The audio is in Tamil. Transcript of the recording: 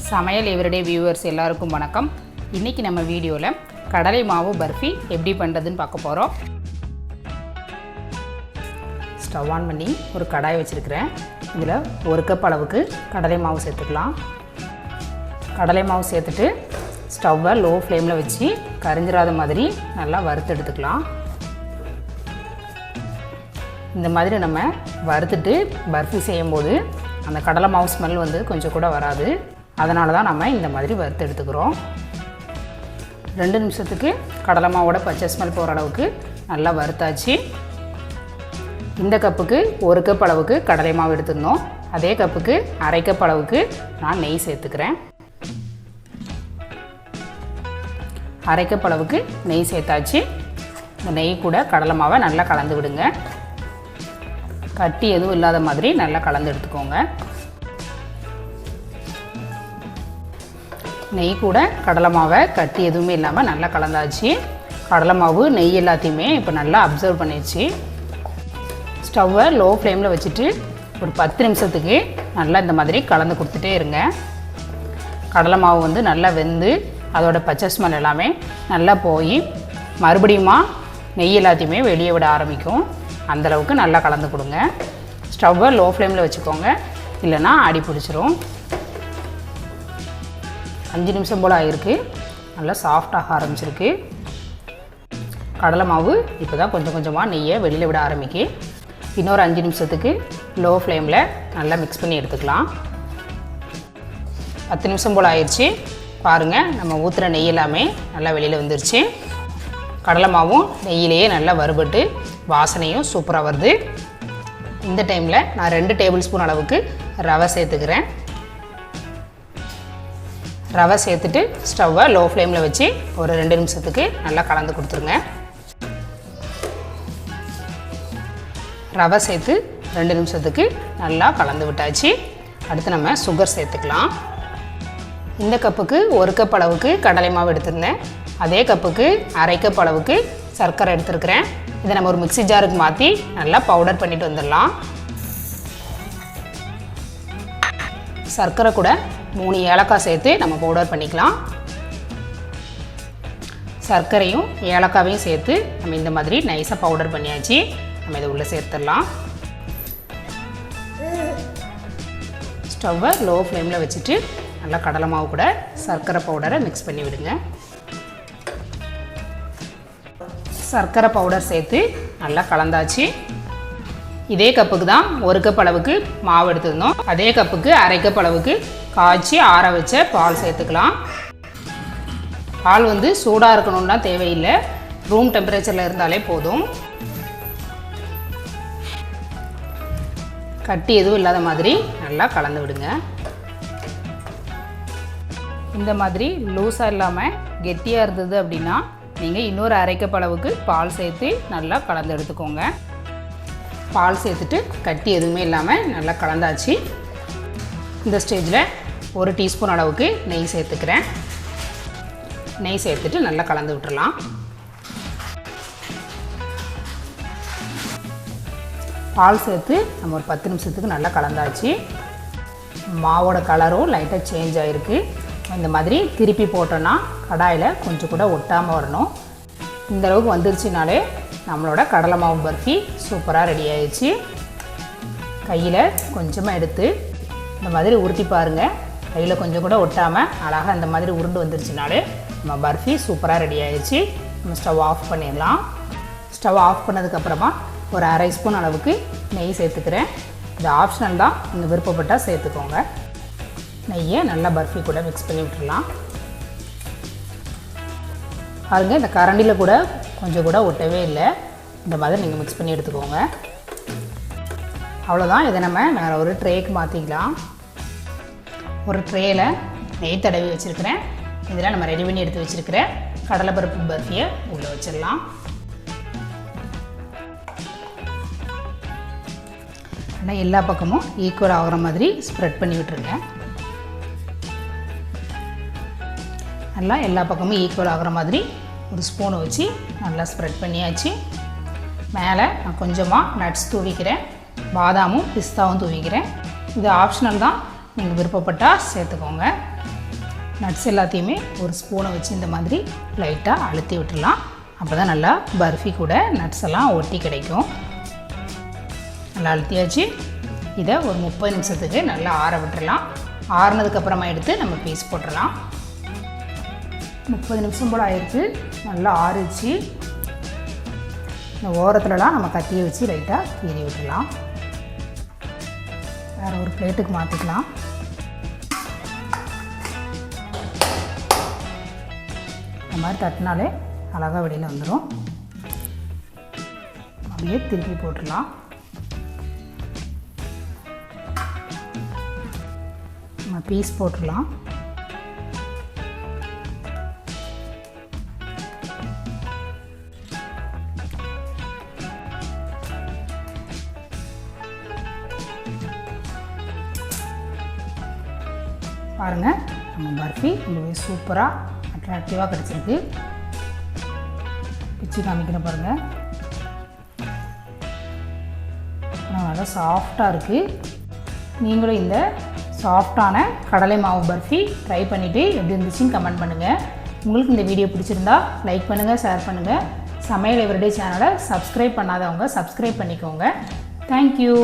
சமையல் எவ்ரிடே வியூவர்ஸ் எல்லாருக்கும் வணக்கம். இன்றைக்கி நம்ம வீடியோவில் கடலை மாவு பர்ஃபி எப்படி பண்ணுறதுன்னு பார்க்க போகிறோம். ஸ்டவ் ஆன் பண்ணி ஒரு கடாய் வச்சுருக்கிறேன். இதில் ஒரு கப் அளவுக்கு கடலை மாவு சேர்த்துக்கலாம். கடலை மாவு சேர்த்துட்டு ஸ்டவ்வை லோ ஃப்ளேமில் வச்சு கரிஞ்சிராத மாதிரி நல்லா வறுத்து எடுத்துக்கலாம். இந்த மாதிரி நம்ம வறுத்துட்டு பர்ஃபி செய்யும்போது அந்த கடலை மாவு ஸ்மெல் வந்து கொஞ்சம் கூட வராது. அதனால தான் நம்ம இந்த மாதிரி வறுத்து எடுத்துக்கிறோம். 2 நிமிஷத்துக்கு கடலை மாவோட பச்சை ஸ்மெல் போகிற அளவுக்கு நல்லா வறுத்தாச்சு. இந்த கப்புக்கு 1 கப் அளவுக்கு கடலை மாவு எடுத்துருந்தோம். அதே கப்புக்கு அரை கப் அளவுக்கு நான் நெய் சேர்த்துக்கிறேன். அரை கப் அளவுக்கு நெய் சேர்த்தாச்சு. இந்த நெய் கூட கடலை மாவை நல்லா கலந்து விடுங்க. கட்டி எதுவும் இல்லாத மாதிரி நல்லா கலந்து எடுத்துக்கோங்க. நெய் கூட கடலை மாவை கட்டி எதுவுமே இல்லாமல் நல்லா கலந்தாச்சு. கடலை மாவு நெய் எல்லாத்தையுமே இப்போ நல்லா அப்சர்வ் பண்ணிடுச்சு. ஸ்டவ்வை லோ ஃப்ளேமில் வச்சுட்டு ஒரு 10 நிமிஷத்துக்கு நல்லா இந்த மாதிரி கலந்து கொடுத்துட்டே இருங்க. கடலை மாவு வந்து நல்லா வெந்து அதோட பச்சை ஸ்மெல் எல்லாமே நல்லா போய் மறுபடியுமா நெய் எல்லாத்தையுமே வெளியே விட ஆரம்பிக்கும். அந்தளவுக்கு நல்லா கலந்து கொடுங்க. ஸ்டவ்வை லோ ஃப்ளேமில் வச்சுக்கோங்க, இல்லைன்னா அடி பிடிச்சிரும். 5 நிமிஷம் போல் ஆகிருக்கு. நல்லா சாஃப்டாக ஆரம்பிச்சிருக்கு. கடலை மாவு இப்போ தான் கொஞ்சம் கொஞ்சமாக நெய்யை வெளியில் விட ஆரம்பிக்கு. இன்னொரு 5 நிமிஷத்துக்கு லோ ஃப்ளேமில் நல்லா மிக்ஸ் பண்ணி எடுத்துக்கலாம். 10 நிமிஷம் போல் ஆயிடுச்சு. பாருங்கள், நம்ம ஊற்றுற நெய் எல்லாமே நல்லா வெளியில் வந்துருச்சு. கடலை மாவும் நெய்யிலேயே நல்லா வறுபட்டு வாசனையும் சூப்பராக வருது. இந்த டைமில் நான் 2 டேபிள் ஸ்பூன் அளவுக்கு ரவை சேர்த்துக்கிறேன். ரவை சேர்த்துட்டு ஸ்டவ்வை லோ ஃப்ளேமில் வச்சு ஒரு 2 நிமிஷத்துக்கு நல்லா கலந்து கொடுத்துருங்க. ரவை சேர்த்து 2 நிமிஷத்துக்கு நல்லா கலந்து விட்டாச்சு. அடுத்து நம்ம சுகர் சேர்த்துக்கலாம். இந்த கப்புக்கு 1 கப் அளவுக்கு கடலை மாவு எடுத்திருந்தேன். அதே கப்புக்கு அரை கப் அளவுக்கு சர்க்கரை எடுத்துருக்கிறேன். இதை நம்ம ஒரு மிக்ஸி ஜாருக்கு மாற்றி நல்லா பவுடர் பண்ணிட்டு வந்துடலாம். சர்க்கரை கூட 3 ஏலக்காய் சேர்த்து நம்ம பவுடர் பண்ணிக்கலாம். சர்க்கரையும் ஏலக்காவையும் சேர்த்து நம்ம இந்த மாதிரி நைஸாக பவுடர் பண்ணியாச்சு. நம்ம இதை உள்ளே சேர்த்துடலாம். ஸ்டவ்வை லோ ஃப்ளேமில் வச்சுட்டு நல்லா கடலை மாவு கூட சர்க்கரை பவுடரை மிக்ஸ் பண்ணி விடுங்க. சர்க்கரை பவுடர் சேர்த்து நல்லா கலந்தாச்சு. இதே கப்புக்கு தான் 1 கப் அளவுக்கு மாவு எடுத்துருந்தோம். அதே கப்புக்கு அரை கப் அளவுக்கு காய்ச்சி ஆற வச்ச பால் சேர்த்துக்கலாம். பால் வந்து சூடாக இருக்கணும்னா தேவையில்லை, ரூம் டெம்பரேச்சரில் இருந்தாலே போதும். கட்டி எதுவும் இல்லாத மாதிரி நல்லா கலந்து விடுங்க. இந்த மாதிரி லூஸாக இல்லாமல் கெட்டியாக இருந்தது அப்படின்னா நீங்கள் இன்னொரு அரை கப் அளவுக்கு பால் சேர்த்து நல்லா கலந்து எடுத்துக்கோங்க. பால் சேர்த்துட்டு கட்டி எதுவுமே இல்லாமல் நல்லா கலந்தாச்சு. இந்த ஸ்டேஜில் 1 டீஸ்பூன் அளவுக்கு நெய் சேர்த்துக்கிறேன். நெய் சேர்த்துட்டு நல்லா கலந்து விட்டுறலாம். பால் சேர்த்து நம்ம ஒரு 10 நிமிஷத்துக்கு நல்லா கலந்தாச்சு. மாவோட கலரும் லைட்டாக சேஞ்ச் ஆகிருக்கு. இந்த மாதிரி திருப்பி போட்டோன்னா கடாயில் கொஞ்சம் கூட ஒட்டாமல் வரணும். இந்தளவுக்கு வந்துருச்சுனாலே நம்மளோட கடலை மாவு பர்ஃபி சூப்பராக ரெடி ஆயிடுச்சு. கையில் கொஞ்சமாக எடுத்து இந்த மாதிரி உருட்டி பாருங்கள். கையில் கொஞ்சம் கூட ஒட்டாமல் அழகாக இந்த மாதிரி உருண்டு வந்துருச்சுனாலே நம்ம பர்ஃபி சூப்பராக ரெடி ஆயிடுச்சு. நம்ம ஸ்டவ் ஆஃப் பண்ணிடலாம். ஸ்டவ் ஆஃப் பண்ணதுக்கப்புறமா ஒரு அரை ஸ்பூன் அளவுக்கு நெய் சேர்த்துக்கிறேன். இது ஆப்ஷனல் தான், நீங்கள் விருப்பப்பட்டால் சேர்த்துக்கோங்க. நெய்யை நல்லா பர்ஃபி கூட மிக்ஸ் பண்ணி விட்டுடலாம். பாருங்கள், இந்த கரண்டியில் கூட கொஞ்சம் கூட ஒட்டவே இல்லை. இந்த மாதிரி நீங்கள் மிக்ஸ் பண்ணி எடுத்துக்கோங்க. அவ்வளோதான். இதை நம்ம வேறு ஒரு ட்ரேக்கு மாற்றிக்கலாம். ஒரு ட்ரேயில் நெய் தடவி வச்சுருக்கிறேன். இதில் நம்ம ரெடி பண்ணி எடுத்து வச்சுருக்கிற கடலைப்பருப்பு பர்ஃபியை உள்ளே வச்சிடலாம். ஆனால் எல்லா பக்கமும் ஈக்குவல் ஆகிற மாதிரி ஸ்ப்ரெட் பண்ணி விட்டுருங்க. நல்லா எல்லா பக்கமும் ஈக்குவல் ஆகிற மாதிரி ஒரு ஸ்பூனை வச்சு நல்லா ஸ்ப்ரெட் பண்ணியாச்சு. மேலே நான் கொஞ்சமாக நட்ஸ் தூவிக்கிறேன். பாதாமும் பிஸ்தாவும் தூவிக்கிறேன். இது ஆப்ஷனல் தான், நீங்கள் விருப்பப்பட்டால் சேர்த்துக்கோங்க. நட்ஸ் எல்லாத்தையுமே ஒரு ஸ்பூனை வச்சு இந்த மாதிரி லைட்டாக அழுத்தி விட்டுடலாம். அப்போ தான் நல்லா பர்ஃபி கூட நட்ஸ் எல்லாம் ஒட்டி கிடைக்கும். நல்லா அழுத்தியாச்சு. இதை ஒரு 30 நிமிஷத்துக்கு நல்லா ஆற விட்டுடலாம். ஆறுனதுக்கப்புறமா எடுத்து நம்ம பீஸ் போட்டுடலாம். 30 நிமிஷம் போல் ஆயிடுச்சு. நல்லா ஆறிச்சு. இந்த ஓரத்துலலாம் நம்ம கத்தியை வச்சு லைட்டாக கீறி விட்டுடலாம். வேறு ஒரு பிளேட்டுக்கு மாற்றிக்கலாம். இந்த மாதிரி தட்டினாலே அழகாக வெளியில் வந்துடும். அப்படியே திருப்பி போட்டுடலாம். நம்ம பீஸ் போட்டுடலாம். பாருங்கள், நம்ம பர்ஃபி ரொம்பவே சூப்பராக அட்ராக்டிவாக கிடச்சிருக்கு. பிச்சு காமிக்கிறேன் பாருங்கள். நல்லா சாஃப்டாக இருக்குது. நீங்களும் இந்த சாஃப்டான கடலை மாவு பர்ஃபி ட்ரை பண்ணிவிட்டு எப்படி இருந்துச்சுன்னு கமெண்ட் பண்ணுங்கள். உங்களுக்கு இந்த வீடியோ பிடிச்சிருந்தா லைக் பண்ணுங்கள், ஷேர் பண்ணுங்கள். சமையல் எவ்ரிடே சேனலை சப்ஸ்கிரைப் பண்ணாதவங்க சப்ஸ்கிரைப் பண்ணிக்கோங்க. தேங்க்யூ.